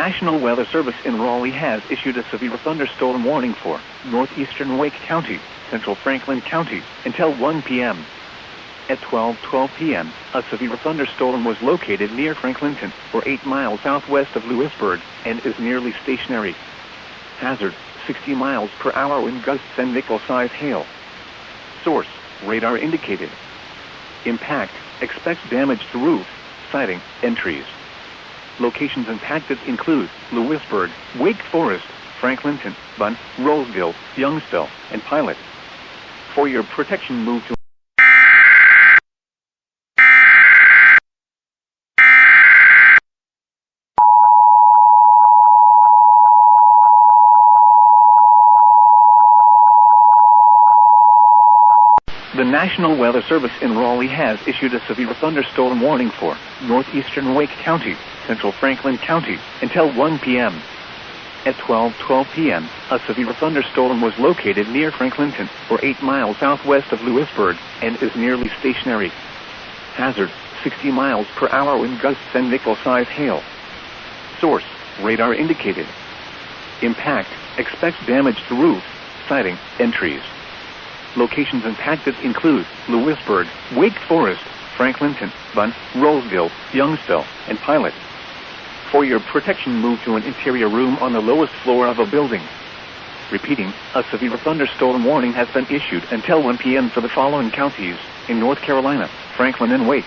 National Weather Service in Raleigh has issued a severe thunderstorm warning for northeastern Wake County, central Franklin County, until 1 p.m. At 12:12 p.m., a severe thunderstorm was located near Franklinton, or 8 miles southwest of Louisburg, and is nearly stationary. Hazard, 60 miles per hour wind gusts and nickel-size hail. Source, radar indicated. Impact, expect damage to roof, siding, and trees. Locations impacted include Louisburg, Wake Forest, Franklinton, Bunn, Rolesville, Youngsville, and Pilot. For your protection, move to The National Weather Service in Raleigh has issued a severe thunderstorm warning for northeastern Wake County, central Franklin County, until 1 p.m. At 12:12 p.m., a severe thunderstorm was located near Franklinton, or 8 miles southwest of Louisburg, and is nearly stationary. Hazard, 60 miles per hour wind gusts and nickel-size hail. Source, radar indicated. Impact, expect damage to roof, siding, and trees. Locations impacted include Louisburg, Wake Forest, Franklinton, Bunn, Rolesville, Youngsville, and Pilot. For your protection, move to an interior room on the lowest floor of a building. Repeating, a severe thunderstorm warning has been issued until 1 p.m. for the following counties in North Carolina: Franklin and Wake.